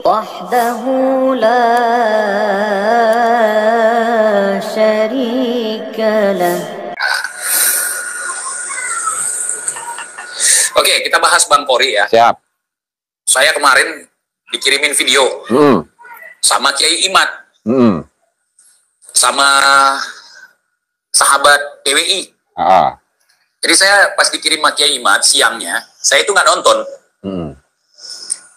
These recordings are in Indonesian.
وحده لا شريك له. Oke, kita bahas Bang Pori ya. Siap. Saya kemarin dikirimin video sama Kiai Imad, sama sahabat PWI. Jadi saya pas dikirim sama Kiai Imad siangnya, saya itu nggak nonton.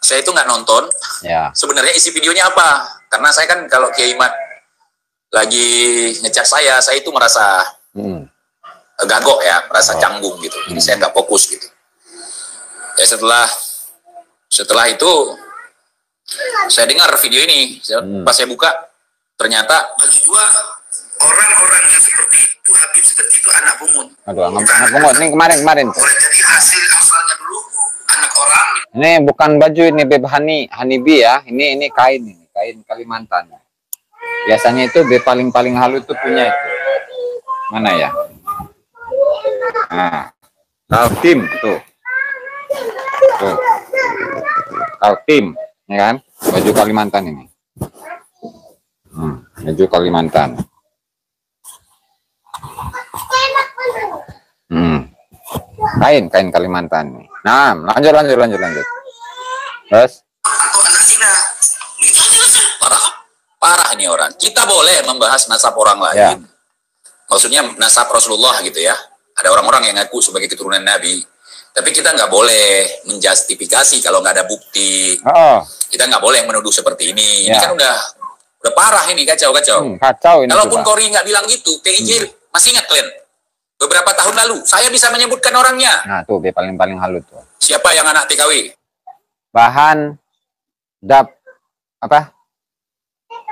Saya itu nggak nonton. Ya. Sebenarnya isi videonya apa? Karena saya kan kalau Kiai Imad lagi ngechat saya itu merasa gagok ya, merasa canggung gitu. Jadi saya nggak fokus gitu. Ya setelah itu saya dengar video ini. Pas saya buka, ternyata bagi dua orang-orang yang seperti itu, Habib seperti itu anak pungut. Aduh, anak pungut ini kemarin. Boleh jadi hasil asalnya dulu anak orang. Ini bukan baju ini Beb Hanibi ya. Ini kain Kalimantan. Biasanya itu Beb paling halus itu punya itu. Mana ya? Nah, Kaltim tuh. Tuh. Kaltim, ya kan? Baju Kalimantan ini. Baju Kalimantan. Kain Kalimantan nih. Nah, lanjut. Terus parah ini orang. Kita boleh membahas nasab orang lain. Ya. Maksudnya nasab Rasulullah gitu ya. Ada orang-orang yang ngaku sebagai keturunan Nabi. Tapi kita nggak boleh menjustifikasi kalau nggak ada bukti. Kita nggak boleh menuduh seperti ini. Ini kan udah parah ini, kacau. Kacau ini. Kalaupun Kori nggak bilang gitu, PIJ masih ingat kalian? Beberapa tahun lalu, saya bisa menyebutkan orangnya. Nah tuh Beb paling halus tuh. Siapa yang anak TKW? Bahan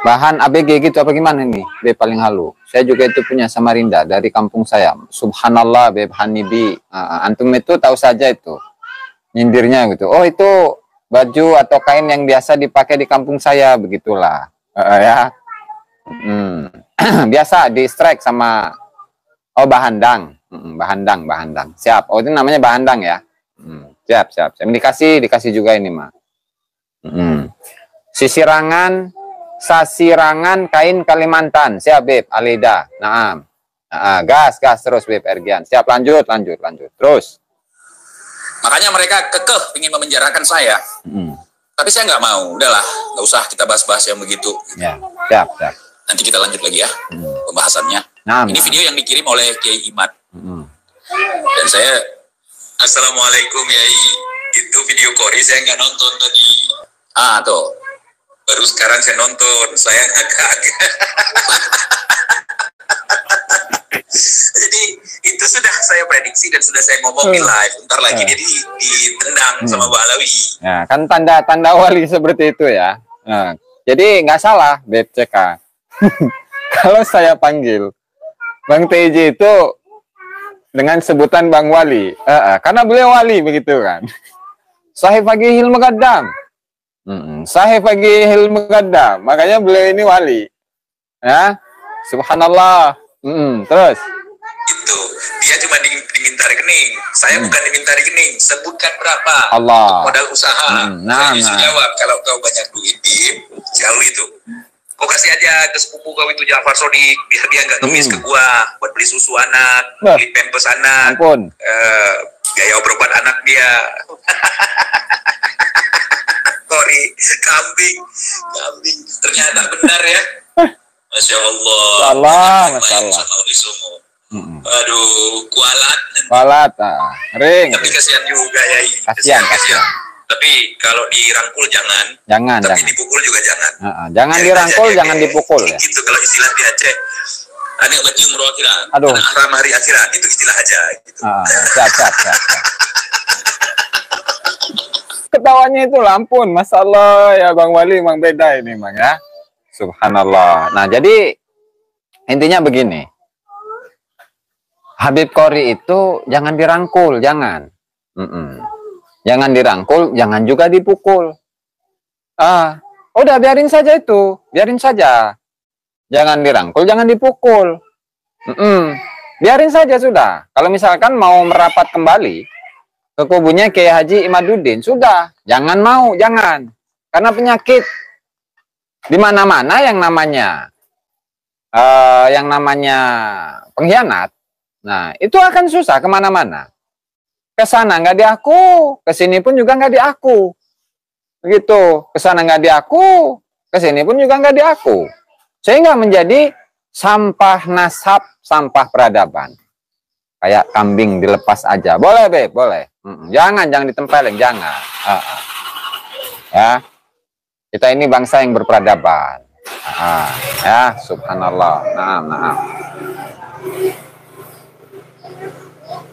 bahan ABG gitu apa gimana nih Beb paling halu. Saya juga itu punya Samarinda dari kampung saya. Subhanallah Beb Hanibi. Antum itu tahu saja itu nyindirnya gitu. Oh itu baju atau kain yang biasa dipakai di kampung saya, begitulah ya. Biasa di strike sama bahandang. Bahandang. Siap. Oh itu namanya bahandang ya. Siap. Dikasih juga ini mah. Sasirangan kain Kalimantan. Siap Beb Alida. Naam. Gas terus Beb Ergian. Siap, lanjut. Terus. Makanya mereka kekeh ingin memenjarakan saya. Tapi saya nggak mau. Udahlah, nggak usah kita bahas-bahas yang begitu. Ya, siap. Nanti kita lanjut lagi ya pembahasannya. Ini video yang dikirim oleh Kiai Imad. Dan saya, Assalamualaikum Yai. Itu video Kori saya nggak nonton tadi. Tuh. Baru sekarang saya nonton. Saya kaget. Jadi itu sudah saya prediksi dan sudah saya ngomong di live. Bentar lagi dia ditendang sama Mbak Alawi. Nah, kan tanda wali seperti itu ya. Nah, jadi nggak salah Beb CK. Kalau saya panggil Bang TJ itu dengan sebutan Bang Wali, karena beliau wali begitu kan. Sahih Fagihil Muqaddam. Sahih Fagihil Muqaddam. Makanya beliau ini wali. Ya. Subhanallah. Terus itu dia cuma diminta rekening. Saya bukan diminta rekening. Sebutkan berapa Allah modal usaha. Saya bisa jawab. Kalau kau banyak duit, jauh itu. Kau kasih aja ke sepupu kau itu Jafar Sodik, biar dia nggak ngemis ke gua buat beli susu anak, beli pampers anak, biaya berobat anak dia. Kori, kambing. Ternyata benar ya. Masya Allah. Aduh, kualat. Ring. Tapi kasihan juga ya. Kasihan. Tapi kalau dirangkul jangan. Tapi dipukul juga jangan. Jangan dirangkul, jangan dipukul ya. Gitu kalau istilah di Aceh. Anak baju umroh akhirat. Aduh. Anak haram hari akhirat, itu istilah aja. Gitu. Siap. Ketawanya itu lampun, masalah ya Bang Wali memang beda ini Bang ya. Subhanallah. Nah jadi intinya begini, Habib Kori itu jangan dirangkul, jangan. Jangan dirangkul, jangan juga dipukul. Udah biarin saja itu, biarin saja. Jangan dirangkul, jangan dipukul. Biarin saja sudah. Kalau misalkan mau merapat kembali ke kubunya Kiai Haji Imaduddin, sudah. Jangan mau, jangan. Karena penyakit di mana-mana yang namanya pengkhianat, nah itu akan susah kemana-mana. Kesana nggak diaku, kesini pun juga nggak diaku. Begitu, kesana nggak diaku, kesini pun juga nggak diaku. Sehingga menjadi sampah nasab, sampah peradaban. Kayak kambing dilepas aja. Boleh, Beb, boleh. Jangan ditempelin, jangan. Ya. Kita ini bangsa yang berperadaban. Ya, subhanallah. Nah.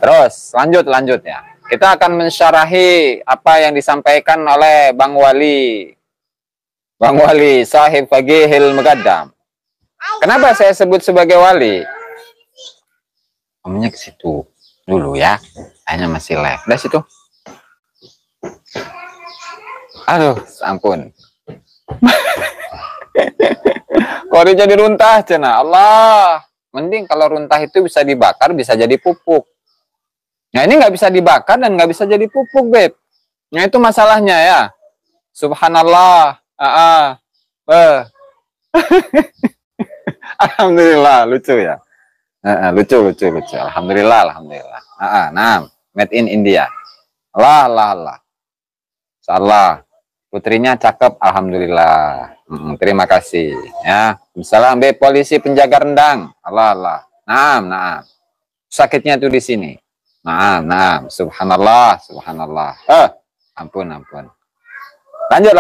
Terus, lanjut ya. Kita akan mensyarahi apa yang disampaikan oleh Bang Wali. Bang Wali, sahib Faqihil Muqaddam. Kenapa saya sebut sebagai wali? Kamunya ke situ dulu ya. Hanya masih live. Udah situ. Aduh, ampun. Kok jadi runtah cina? Allah, mending kalau runtah itu bisa dibakar, bisa jadi pupuk. Nah ini nggak bisa dibakar dan nggak bisa jadi pupuk, Beb. Nah itu masalahnya ya. Subhanallah. Alhamdulillah, lucu ya. Lucu. Alhamdulillah. Nah, made in India. Allah. Insyaallah. Putrinya cakep, alhamdulillah. Terima kasih ya. Salam Beb, polisi penjaga rendang. Allah. Nah. Sakitnya tuh di sini. Nah. Subhanallah. Ampun. Lanjut.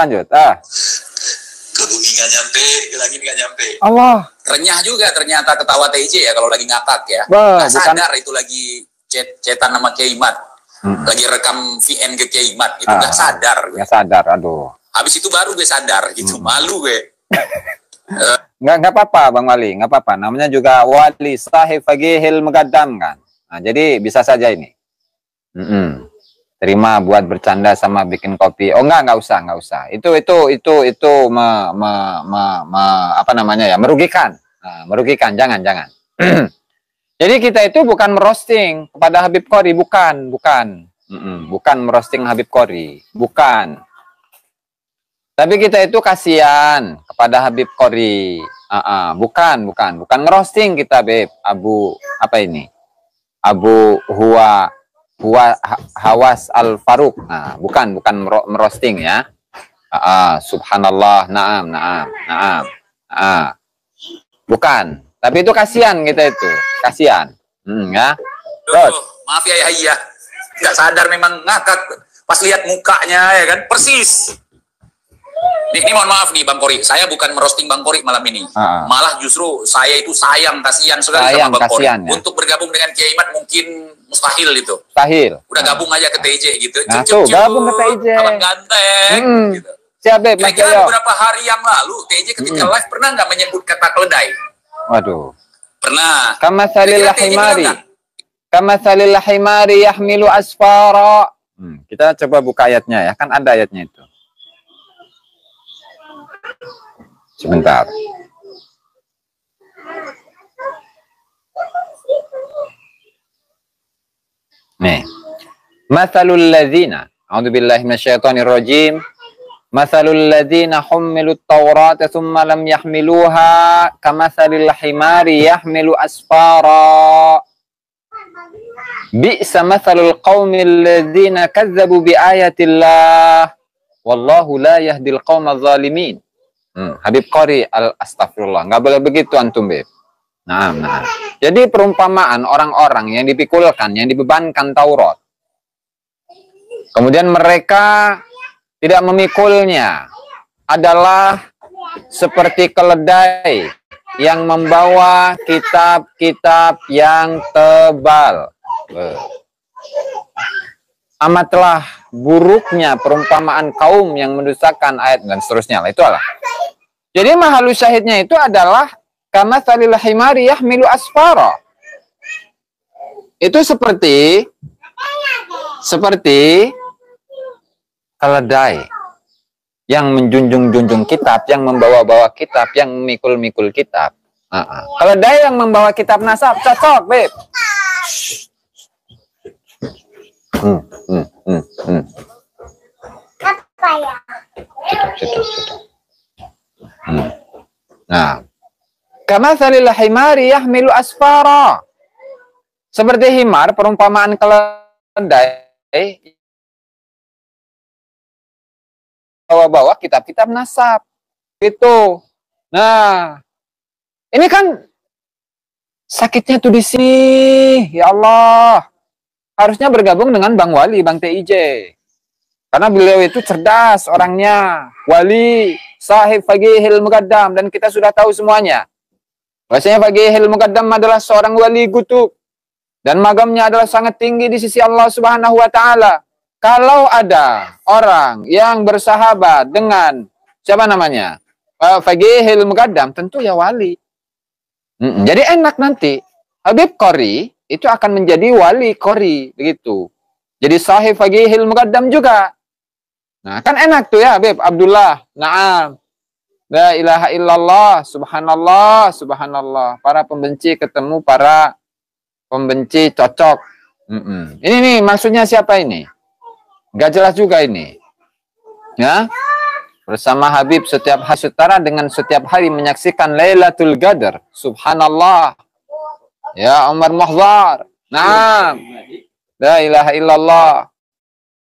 Bunyi nggak nyampe, lagi nggak nyampe. Allah. Renyah juga ternyata ketawa TJ ya kalau lagi ngakak ya. Nggak sadar itu lagi cetan sama Kiai Mat. Lagi rekam VN ke Kiai Mat gitu, nggak sadar. Nggak sadar, aduh. Habis itu baru gue sadar gitu, malu gue. Nggak apa-apa Bang Wali, nggak apa-apa. Namanya juga Wali Sahib Faqihil Muqaddam kan. Nah, jadi bisa saja ini. Terima buat bercanda sama bikin kopi. Oh nggak usah. Itu apa namanya ya, merugikan. Nah, merugikan, jangan. Jadi kita itu bukan merosting kepada Habib Qori, bukan. Bukan merosting Habib Qori, bukan. Tapi kita itu kasihan kepada Habib Qori. Bukan ngerosting kita, Beb. Abu Hawas Al Faruq. Nah, bukan merosting ya. Subhanallah, naam. Bukan. Tapi itu kasihan kita itu, kasihan. Ya. Terus. Maaf ya, nggak sadar memang ngakak. Pas lihat mukanya ya kan, persis. Ini mohon maaf nih Bang Qori, saya bukan merosting Bang Qori malam ini. Malah justru saya itu kasihan sekali sama Bang Qori. Ya. Untuk bergabung dengan Kiai Mat mungkin mustahil itu. Mustahil. Udah gabung aja ke TJ gitu. Nah, gabung ke TJ. Abang ganteng. Gitu. Siap, Beb. Kira-kira beberapa hari yang lalu TJ ketika live pernah nggak menyebut kata keledai? Waduh. Pernah. Kama salil himari yahmilu asfara. Kita coba buka ayatnya ya, kan ada ayatnya itu. Sebentar. Nih. Mathalul ladzina, a'udzubillahi minasyaitonir rajim. Mathalul ladzina hummilut tawrata thumma lam yahmiluha kamathalil himari yahmilu asfara. Bi'sa mathalul qaumil ladzina kazzabu biayatillah wallahu la yahdil qaumadz zalimin. Habib Qori Al-Astaghfirullah. Nggak boleh begitu antum, Beb. Nah. Jadi perumpamaan orang-orang yang dipikulkan, yang dibebankan Taurat. Kemudian mereka tidak memikulnya adalah seperti keledai yang membawa kitab-kitab yang tebal. Amatlah buruknya perumpamaan kaum yang mendustakan ayat dan seterusnya. Itulah. Jadi mahalus syahidnya itu adalah kama salil himari yahmilu asfara. Itu seperti keledai yang menjunjung-junjung kitab, yang membawa-bawa kitab, yang memikul-mikul kitab. Keledai yang membawa kitab nasab, cocok, Beb. Situ. Nah, kamatsalil himari yahmilu asfara. Seperti himar, perumpamaan keledai bawa-bawa kitab-kitab nasab. Itu. Nah, ini kan sakitnya tuh di sini. Ya Allah. Harusnya bergabung dengan Bang Wali, Bang TIJ. Karena beliau itu cerdas orangnya. Wali, sahib Faqihil Muqaddam. Dan kita sudah tahu semuanya. Bahasanya Faqihil Muqaddam adalah seorang wali kutub. Dan magamnya adalah sangat tinggi di sisi Allah Subhanahu wa Ta'ala. Kalau ada orang yang bersahabat dengan siapa namanya? Faqihil Muqaddam, tentu ya wali. Jadi enak nanti. Habib Qori itu akan menjadi wali Qori, begitu. Jadi sahib Faqihil Muqaddam juga. Nah, kan enak tuh ya Habib Abdullah. Naam. La ilaha illallah, subhanallah, subhanallah. Para pembenci ketemu para pembenci cocok. Ini nih maksudnya siapa ini? Gak jelas juga ini. Ya. Bersama Habib setiap hari setara dengan setiap hari menyaksikan Lailatul Qadar. Subhanallah. Ya Umar Muhzar. Nah. La ilaha illallah.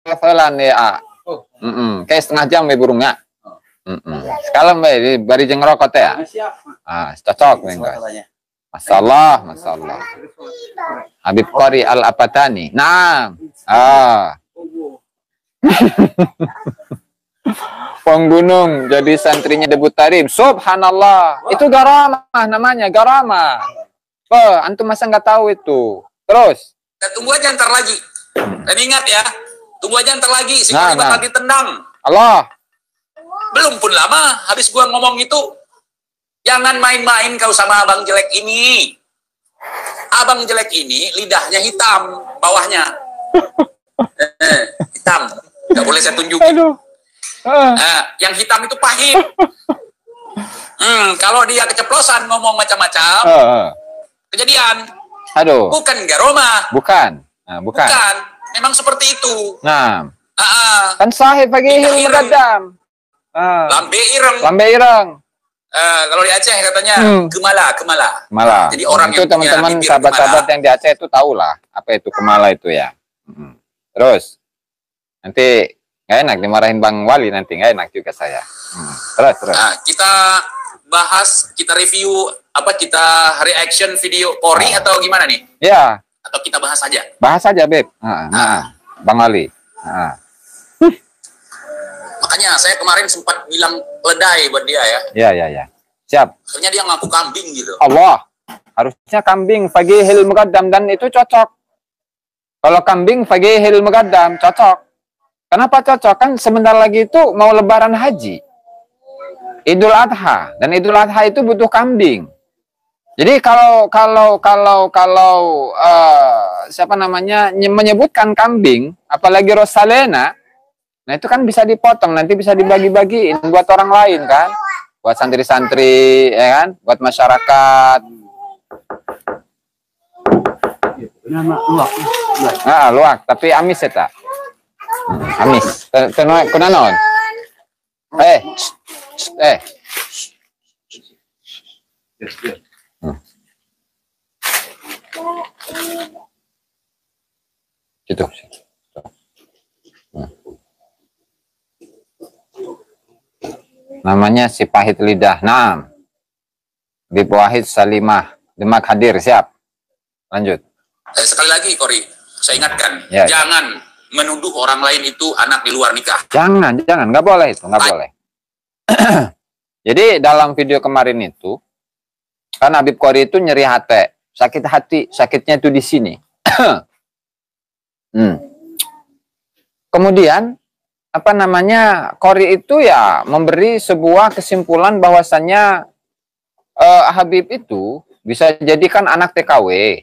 Kafalan ya. Kayak setengah jam ya burungnya. Sekarang bari jeng rokok ya. Cocok enggak? Masalah. Habib Qori Al-Apatani. Nah. Penggunung jadi santrinya debut tarif. Subhanallah. Itu garamah namanya, garamah. Antum masa nggak tahu itu. Terus. Tunggu aja ntar lagi. Dan ingat ya, tunggu aja ntar lagi. Si Qori bakal ditendang. Allah. Belum pun lama, habis gua ngomong itu, jangan main-main kau sama abang jelek ini. Abang jelek ini lidahnya hitam bawahnya. Hitam. Nggak boleh saya tunjukin. Yang hitam itu pahit. Kalau dia keceplosan ngomong macam-macam, kejadian. Aduh. Bukan garoma. Bukan. Bukan. Memang seperti itu. Nah. Kan sahib Faqihil Muqaddam. Lambe ireng. Kalau di Aceh katanya kemala. Jadi orang itu teman-teman sahabat-sahabat yang di Aceh itu tahulah apa itu kemala itu ya. Terus nanti nggak enak dimarahin Bang Wali, nanti nggak enak juga saya. Terus. Nah, kita bahas, kita review kita reaction video Qori atau gimana nih? Ya. Atau kita bahas aja? Bahas aja, Beb. Bang Wali. Makanya saya kemarin sempat bilang ledai buat dia ya. Iya. Siap. Akhirnya dia ngaku kambing gitu. Allah. Harusnya kambing Faqihil Muqaddam dan itu cocok. Kalau kambing Faqihil Muqaddam cocok. Kenapa cocok? Kan sebentar lagi itu mau lebaran haji. Idul Adha, dan Idul Adha itu butuh kambing. Jadi kalau siapa namanya menyebutkan kambing, apalagi Rosalena, nah itu kan bisa dipotong, nanti bisa dibagi-bagiin buat orang lain kan, buat santri-santri, ya kan, buat masyarakat. Luak, tapi amis ya tak? Amis. Kunanon. Gitu. Namanya si pahit lidah. Naam. Habib Wahid Salimah Demak hadir, siap. Lanjut. Sekali lagi Qori, saya ingatkan, ya. Jangan menuduh orang lain itu anak di luar nikah. Jangan, nggak boleh itu, nggak boleh. Jadi dalam video kemarin itu, kan Habib Qori itu nyeri hati, sakit hati, sakitnya itu di sini. Kemudian apa namanya, Qori itu ya memberi sebuah kesimpulan bahwasannya Habib itu bisa jadikan anak TKW,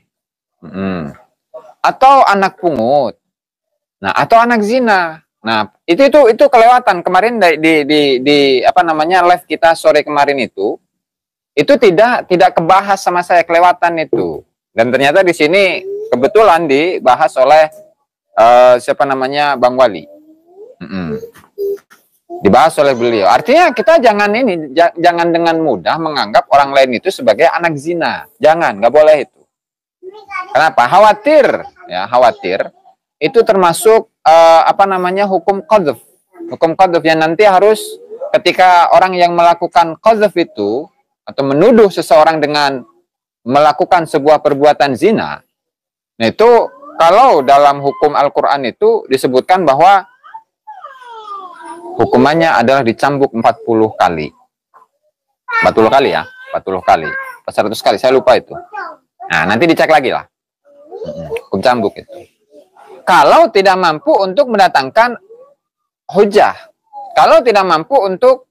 atau anak pungut, nah atau anak zina. Nah itu kelewatan kemarin di apa namanya live kita sore kemarin itu tidak kebahas sama saya, kelewatan itu. Dan ternyata di sini kebetulan dibahas oleh siapa namanya Bang Wali. Dibahas oleh beliau. Artinya kita jangan dengan mudah menganggap orang lain itu sebagai anak zina. Jangan, nggak boleh itu. Kenapa? Khawatir, ya khawatir. Itu termasuk hukum qadzf. Hukum qadzf yang nanti harus ketika orang yang melakukan qadzf itu atau menuduh seseorang dengan melakukan sebuah perbuatan zina, nah itu kalau dalam hukum Al-Quran itu disebutkan bahwa hukumannya adalah dicambuk 40 kali. 40 kali ya, 40 kali. 100 kali, saya lupa itu. Nah, nanti dicek lagi lah. Hukum cambuk itu. Kalau tidak mampu untuk mendatangkan hujah. Kalau tidak mampu untuk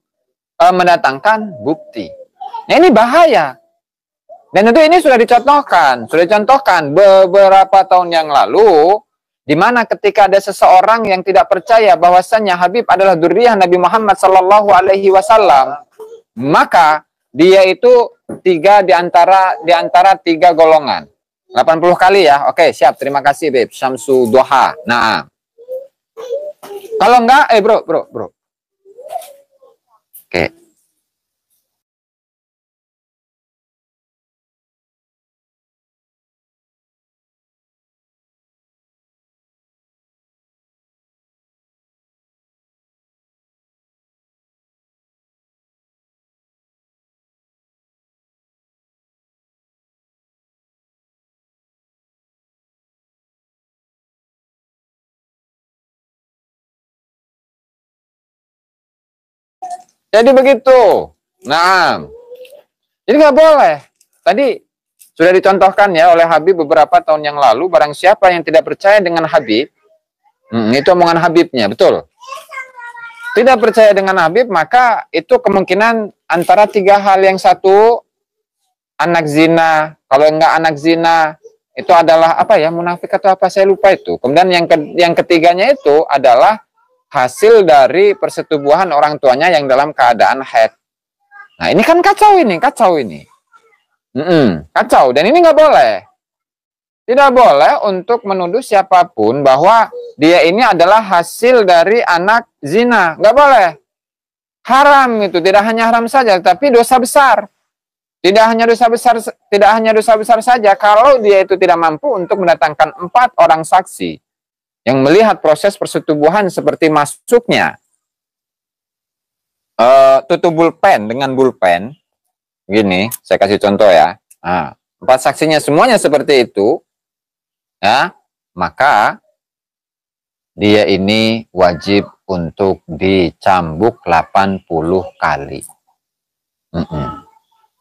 mendatangkan bukti. Nah, ini bahaya. Dan tentu ini sudah dicontohkan beberapa tahun yang lalu, di mana ketika ada seseorang yang tidak percaya bahwasannya Habib adalah dzurriyyah Nabi Muhammad sallallahu alaihi wasallam, maka dia itu di antara tiga golongan. 80 kali ya. Oke, siap. Terima kasih, Beb. Syamsu Duha. Nah. Kalau enggak, bro. Oke. Jadi begitu. Nah, jadi nggak boleh. Tadi sudah dicontohkan ya oleh Habib beberapa tahun yang lalu. Barang siapa yang tidak percaya dengan Habib, itu omongan Habibnya, betul. Tidak percaya dengan Habib, maka itu kemungkinan antara tiga hal. Yang satu, anak zina. Kalau enggak anak zina, itu adalah munafik atau apa, saya lupa itu. Kemudian yang ketiganya itu adalah hasil dari persetubuhan orang tuanya yang dalam keadaan haid. Nah, ini kan kacau ini. Kacau. Dan ini nggak boleh. Tidak boleh untuk menuduh siapapun bahwa dia ini adalah hasil dari anak zina. Nggak boleh. Haram itu. Tidak hanya haram saja, tapi dosa besar. Tidak hanya dosa besar saja kalau dia itu tidak mampu untuk mendatangkan 4 orang saksi yang melihat proses persetubuhan seperti masuknya tutup pulpen dengan pulpen. Gini, saya kasih contoh ya. Nah, 4 saksinya semuanya seperti itu, ya, maka dia ini wajib untuk dicambuk 80 kali.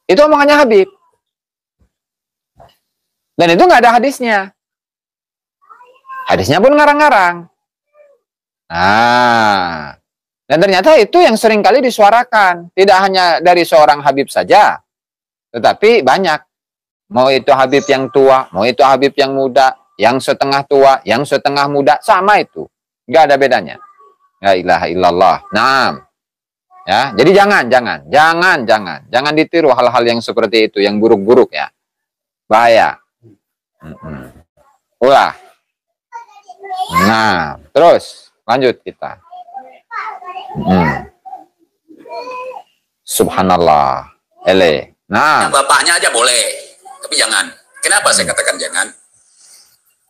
Itu omongannya Habib. Dan itu nggak ada hadisnya. Hadisnya pun ngarang-ngarang. Nah, dan ternyata itu yang sering kali disuarakan. Tidak hanya dari seorang Habib saja, tetapi banyak. Mau itu Habib yang tua, mau itu Habib yang muda, yang setengah tua, yang setengah muda, sama itu. Nggak ada bedanya. La ilaha illallah. Nah, ya, jadi jangan ditiru hal-hal yang seperti itu, yang buruk-buruk ya. Bahaya. Ulah. Nah, terus lanjut kita. Subhanallah. Nah, bapaknya aja boleh, tapi jangan. Kenapa saya katakan jangan?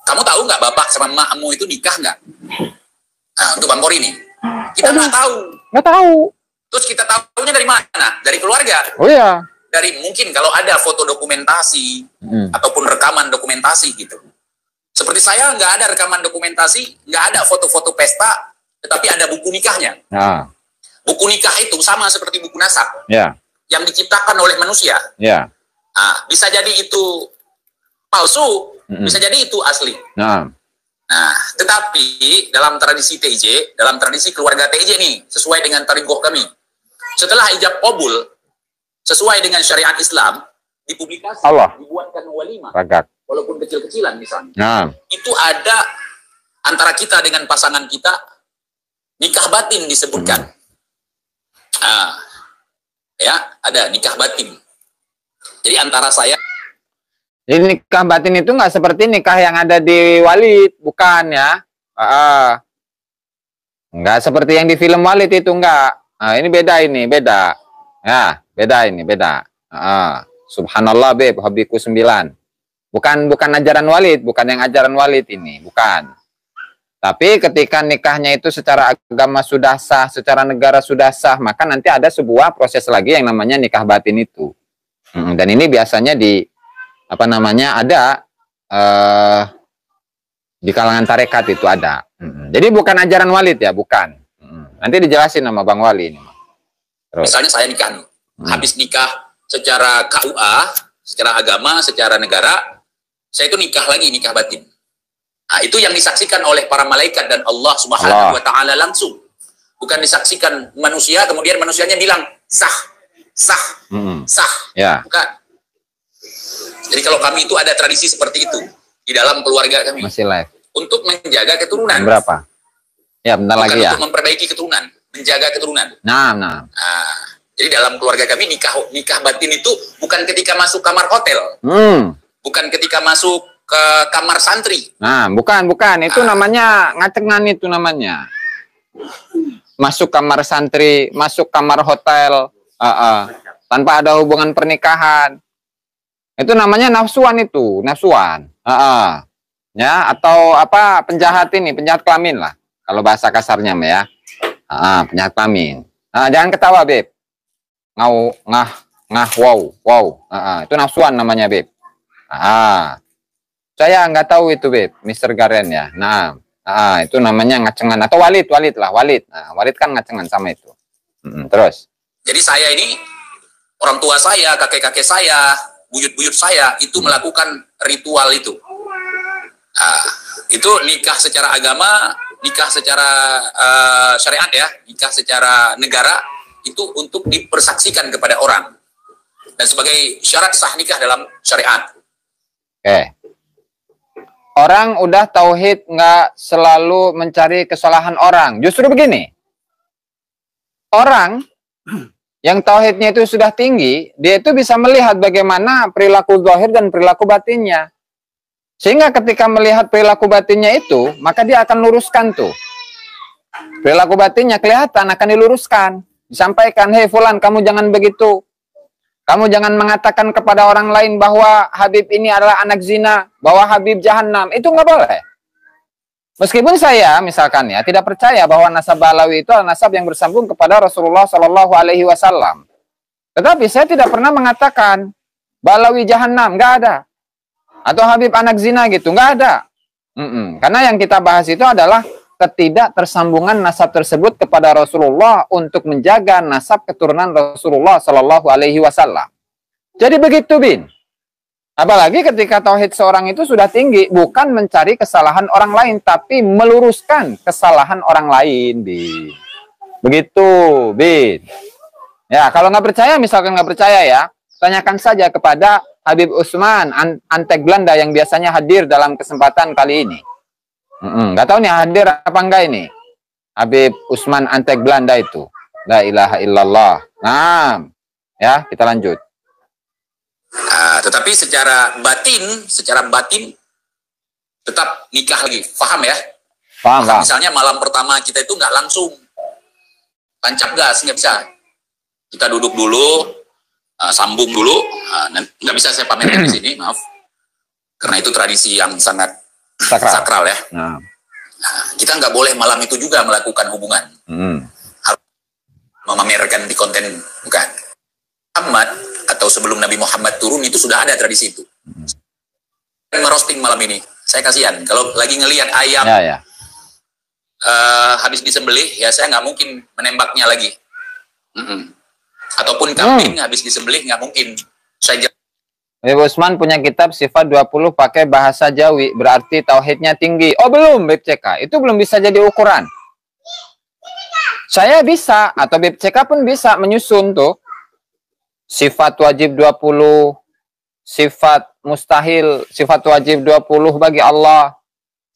Kamu tahu nggak bapak sama emakmu itu nikah nggak? Nah, untuk Bang Kori ini, kita nggak tahu. Nggak tahu. Terus kita tahunya dari mana? Dari keluarga. Oh iya. Dari mungkin kalau ada foto dokumentasi ataupun rekaman dokumentasi gitu. Seperti saya nggak ada rekaman dokumentasi, nggak ada foto-foto pesta, tetapi ada buku nikahnya. Nah. Buku nikah itu sama seperti buku nasab, yang diciptakan oleh manusia. Nah, bisa jadi itu palsu, bisa jadi itu asli. Nah, tetapi dalam tradisi TJ, dalam tradisi keluarga TJ nih, sesuai dengan tarikh kami, setelah ijab qabul, sesuai dengan syariat Islam, dipublikasi, dibuatkan walimah. Walaupun kecil-kecilan misalnya, itu ada antara kita dengan pasangan kita, nikah batin disebutkan. Ya, ada nikah batin. Jadi antara saya. Jadi nikah batin itu nggak seperti nikah yang ada di Walid, bukan ya? Enggak seperti yang di film Walid itu, enggak. Nah, ini beda, ini beda. Ya, beda ini, beda. Subhanallah, Beb, hobiku 9. Bukan ajaran Walid, bukan yang ajaran Walid ini, bukan. Tapi ketika nikahnya itu secara agama sudah sah, secara negara sudah sah, maka nanti ada sebuah proses lagi yang namanya nikah batin itu. Dan ini biasanya di ada di kalangan tarekat itu ada. Jadi bukan ajaran Walid ya, bukan. Nanti dijelasin sama Bang Wali ini. Terus. Misalnya saya nikah, habis nikah secara KUA, secara agama, secara negara, saya itu nikah lagi, nikah batin. Nah, itu yang disaksikan oleh para malaikat dan Allah Subhanahu wa Ta'ala langsung. Bukan disaksikan manusia, kemudian manusianya bilang sah, sah, sah. Ya. Bukan. Jadi kalau kami itu ada tradisi seperti itu di dalam keluarga kami. Masih live. Untuk menjaga keturunan. Berapa? Ya, bentar bukan lagi ya. Untuk memperbaiki keturunan, menjaga keturunan. Nah. Jadi dalam keluarga kami nikah batin itu bukan ketika masuk kamar hotel. Bukan ketika masuk ke kamar santri. Nah, bukan. Itu namanya ngacengan itu namanya. Masuk kamar santri, masuk kamar hotel, tanpa ada hubungan pernikahan. Itu namanya nafsuan itu, nafsuan. Ya, atau penjahat ini, penjahat kelamin lah. Kalau bahasa kasarnya ya. Penjahat kelamin. Jangan ketawa, Beb. Wow. Itu nafsuan namanya, Beb. Saya nggak tahu itu, Beb, Mr. Garen ya. Nah, itu namanya ngacengan atau Walid lah, Walid. Nah, Walid kan ngacengan sama itu. Terus. Jadi saya ini, orang tua saya, kakek-kakek saya, buyut-buyut saya itu melakukan ritual itu. Itu nikah secara agama, nikah secara syariat ya, nikah secara negara itu untuk dipersaksikan kepada orang dan sebagai syarat sah nikah dalam syariat. Oke. Orang udah tauhid nggak selalu mencari kesalahan orang. Justru begini. Orang yang tauhidnya itu sudah tinggi, dia itu bisa melihat bagaimana perilaku zahir dan perilaku batinnya. Sehingga ketika melihat perilaku batinnya itu, maka dia akan luruskan tuh. Perilaku batinnya kelihatan, akan diluruskan. Disampaikan, hei fulan, kamu jangan begitu. Kamu jangan mengatakan kepada orang lain bahwa Habib ini adalah anak zina, bahwa Habib jahanam. Itu nggak boleh. Meskipun saya, misalkan ya, tidak percaya bahwa nasab Balawi itu adalah nasab yang bersambung kepada Rasulullah Shallallahu Alaihi Wasallam. Tetapi saya tidak pernah mengatakan Balawi jahanam, nggak ada. Atau Habib anak zina gitu, nggak ada. Karena yang kita bahas itu adalah ketidaktersambungan nasab tersebut kepada Rasulullah untuk menjaga nasab keturunan Rasulullah Shallallahu Alaihi Wasallam. Jadi begitu, Bin. Apalagi ketika tauhid seorang itu sudah tinggi, bukan mencari kesalahan orang lain, tapi meluruskan kesalahan orang lain, Bin. Begitu, Bin. Ya, kalau nggak percaya, misalkan nggak percaya ya, tanyakan saja kepada Habib Usman Antek Belanda yang biasanya hadir dalam kesempatan kali ini. Nggak tahu nih hadir apa enggak ini Habib Usman Antek Belanda itu. La ilaha illallah. Nah, ya kita lanjut. Tetapi secara batin tetap nikah lagi, paham ya? Paham. Misalnya malam pertama kita itu nggak langsung tancap gas, nggak bisa. Kita duduk dulu, sambung dulu. Nggak bisa saya pamerkan di sini, maaf. Karena itu tradisi yang sangat sakral ya. Kita nggak boleh malam itu juga melakukan hubungan. Harus memamerkan di konten, bukan. Muhammad atau sebelum Nabi Muhammad turun itu sudah ada tradisi itu. Merosting malam ini, saya kasihan. Kalau lagi ngelihat ayam habis disembelih, ya saya nggak mungkin menembaknya lagi. Ataupun kambing habis disembelih nggak mungkin. Saya Habib Usman punya kitab Sifat 20 pakai bahasa Jawi, berarti tauhidnya tinggi. Oh belum, BPCK. Itu belum bisa jadi ukuran. Saya bisa, atau BPCK pun bisa menyusun tuh. Sifat wajib 20, sifat mustahil, sifat wajib 20 bagi Allah,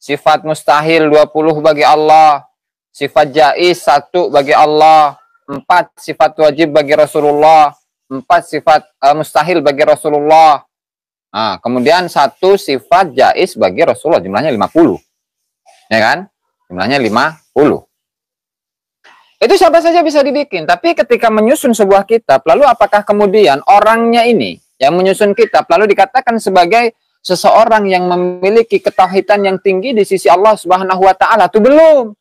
sifat mustahil 20 bagi Allah, sifat jaiz 1 bagi Allah, 4 sifat wajib bagi Rasulullah, 4 sifat mustahil bagi Rasulullah. Nah, kemudian 1 sifat jaiz bagi Rasulullah, jumlahnya 50. Ya kan? Jumlahnya 50. Itu siapa saja bisa dibikin. Tapi ketika menyusun sebuah kitab, lalu apakah kemudian orangnya ini yang menyusun kitab lalu dikatakan sebagai seseorang yang memiliki ketauhidan yang tinggi di sisi Allah Subhanahu wa taala? Itu belum.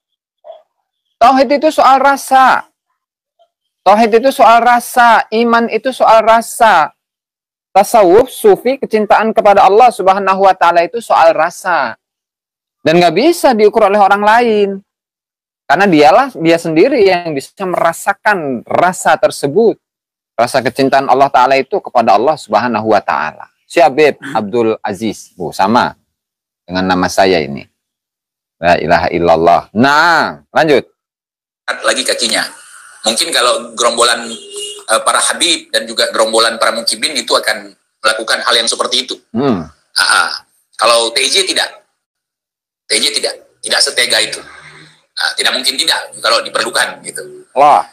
Tauhid itu soal rasa. Tauhid itu soal rasa, iman itu soal rasa. Tasawuf, sufi, kecintaan kepada Allah Subhanahu wa taala itu soal rasa. Dan nggak bisa diukur oleh orang lain. Karena dia sendiri yang bisa merasakan rasa tersebut. Rasa kecintaan Allah Ta'ala itu kepada Allah Subhanahu wa Ta'ala. Si Habib Abdul Aziz. Sama dengan nama saya ini. La ilaha illallah. Nah, lanjut. Lagi kakinya. Mungkin kalau gerombolan para Habib dan juga gerombolan para mukibin itu akan melakukan hal yang seperti itu. Kalau TJ tidak. TJ tidak setega itu. Nah, tidak mungkin tidak kalau diperlukan gitu. Wah.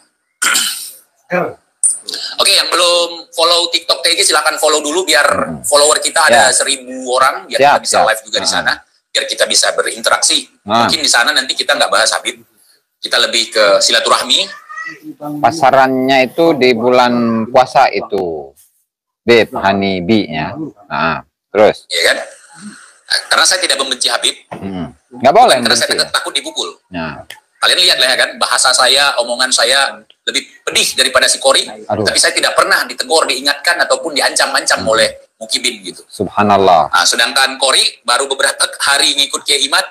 Oke, yang belum follow TikTok TG silakan follow dulu biar follower kita ada 1.000 orang biar kita bisa live juga di sana, biar kita bisa berinteraksi. Mungkin di sana nanti kita nggak bahas Habib, kita lebih ke silaturahmi. Pasarannya itu di bulan puasa itu, Beb, Hanibi-nya. Nah, terus. Iya kan? Nah, karena saya tidak membenci Habib. Nggak boleh. Karena saya takut dipukul. Nah. Kalian lihat lah ya kan, bahasa saya, omongan saya lebih pedih daripada si Kori. Tapi saya tidak pernah ditegur, diingatkan, ataupun diancam-ancam oleh mukibin gitu. Subhanallah. Nah, sedangkan Kori baru beberapa hari ngikut Kiai Imat,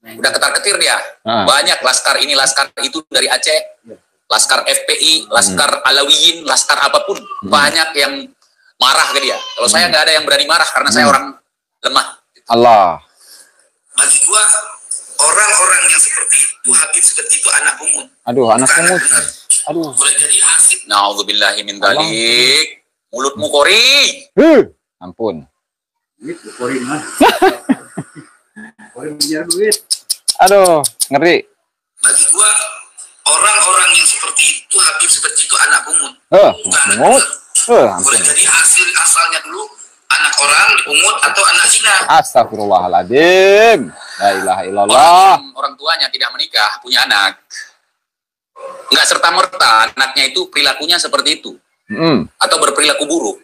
udah ketar-ketir dia. Banyak laskar ini, laskar itu dari Aceh, laskar FPI, laskar Alawiyin, laskar apapun. Banyak yang marah ke dia. Kalau saya nggak ada yang berani marah, karena saya orang lemah. Allah. Bagi gua orang-orang yang seperti itu, Habib seperti itu anak pungut. Aduh, anak pungut. Aduh. Boleh jadi asik. Na'udzubillahi min dzalik. Mulutmu Kori. Ampun. Duit Kori mah. Kori punya duit. Aduh, ngeri. Bagi gua orang-orang yang seperti itu, Habib seperti itu anak pungut. Pungut. Boleh jadi asalnya dulu anak orang dipungut atau anak zina. Astagfirullahaladzim. La ilaha illallah. Orang tuanya tidak menikah, punya anak. Enggak serta-merta anaknya itu perilakunya seperti itu. Atau berperilaku buruk.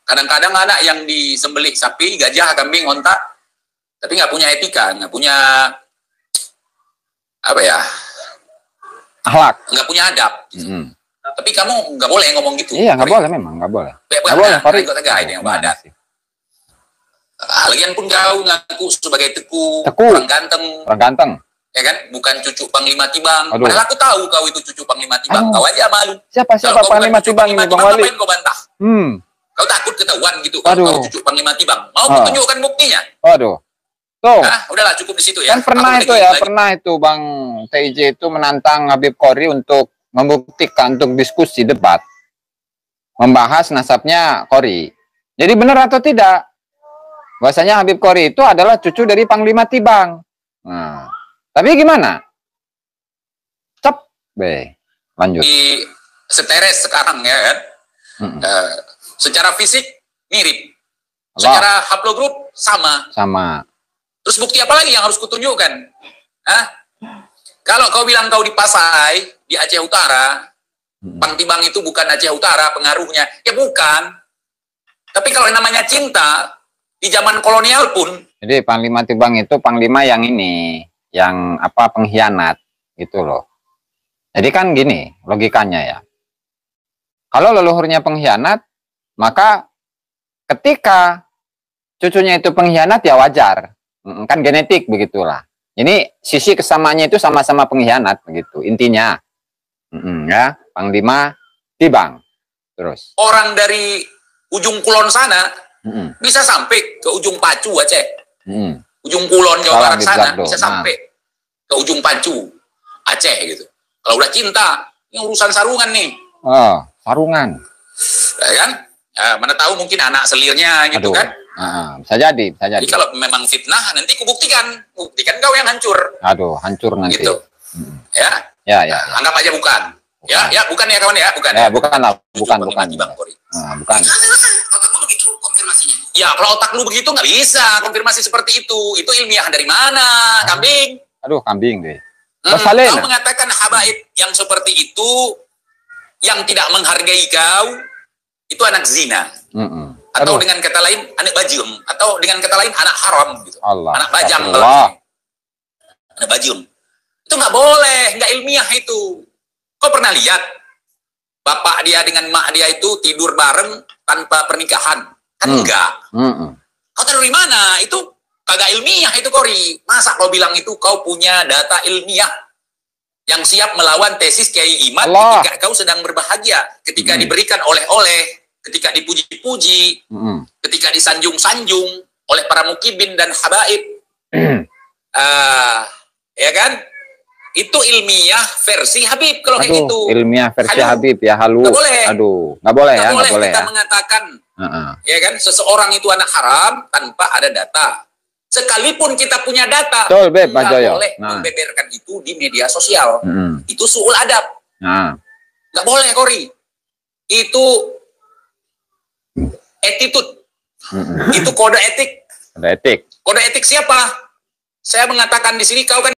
Kadang-kadang anak yang disembelih sapi, gajah, kambing, onta, tapi nggak punya etika, nggak punya apa ya? Akhlak. Nggak punya adab. Tapi kamu nggak boleh ngomong gitu. Iya, nggak boleh memang, nggak boleh. Nggak boleh, Kori. Yang ada. Lagian pun kau ngaku sebagai teku, orang ganteng, ya kan? Bukan cucu Panglima Tibang. Padahal aku tahu kau itu cucu Panglima Tibang. Kau aja malu. Siapa Panglima Tibang ini, Bang Wali? Ngapain kau bantah? Kau takut ketahuan gitu kalau kau cucu Panglima Tibang. Mau aku tunjukkan buktinya? Waduh. Tuh. Udahlah cukup di situ ya. Kan pernah itu Bang TJ itu menantang Habib Kori untuk membuktikan, untuk diskusi debat, membahas nasabnya Kori. Jadi benar atau tidak? Bahwasanya Habib Kori itu adalah cucu dari Panglima Tibang. Nah, tapi gimana? Lanjut. Di seteres sekarang ya kan. Secara fisik mirip. Secara haplogroup sama. Terus bukti apa lagi yang harus kutunjukkan? Kalau kau bilang kau di Pasai, di Aceh Utara, Pang Tibang itu bukan Aceh Utara pengaruhnya. Ya bukan. Tapi kalau namanya cinta, di zaman kolonial pun. Jadi Panglima Tibang itu panglima yang ini, yang apa, pengkhianat gitu loh. Jadi kan gini logikanya ya. Kalau leluhurnya pengkhianat, maka ketika cucunya itu pengkhianat ya wajar. Kan genetik begitulah. Ini sisi kesamanya itu sama-sama pengkhianat begitu intinya. Ya, Panglima Tibang. Terus. Orang dari ujung kulon sana bisa sampai ke ujung Pacu Aceh. Ujung kulon Jawa Barat sana bisa sampai ke ujung Pacu Aceh gitu. Kalau udah cinta, ini urusan sarungan nih. Sarungan. Ya kan? Ya, mana tahu mungkin anak selirnya gitu. Aduh. Kan. Bisa jadi. Jadi kalau memang fitnah, nanti buktikan kau yang hancur. Aduh, hancur nanti. Gitu. Ya. Anggap aja bukan. Ya, bukan ya kawan ya, bukan. Ya, bukan. Bukan. Ya, kalau otak lu begitu nggak bisa konfirmasi seperti itu. Itu ilmiah dari mana? Kambing. Aduh, kambing deh. Wasalena. Kau mengatakan habaib yang seperti itu, yang tidak menghargai kau, itu anak zina. Atau dengan kata lain, anak bajing. Atau dengan kata lain, anak haram. Gitu. Allah. Anak bajang. Anak bajing. Itu nggak boleh, nggak ilmiah itu. Kau pernah lihat bapak dia dengan mak dia itu tidur bareng tanpa pernikahan? Kan enggak. Kau tahu dari mana? Itu kagak ilmiah itu, Kori. Masa kau bilang itu kau punya data ilmiah yang siap melawan tesis Kiai Imad ketika kau sedang berbahagia, ketika diberikan oleh-oleh, ketika dipuji-puji, ketika disanjung-sanjung oleh para mukibin dan habaib. Ya kan? Itu ilmiah versi Habib kalau kayak gitu. Ilmiah versi Habib ya, halu. Nggak boleh. Nggak boleh ya, nggak boleh ya. Kita mengatakan, ya kan, seseorang itu anak haram tanpa ada data. Sekalipun kita punya data, nggak boleh membeberkan itu di media sosial. Itu su'ul adab. Nggak boleh, Kori. Itu attitude. Itu kode etik. Kode etik. Kode etik siapa? Saya mengatakan di sini, kau kan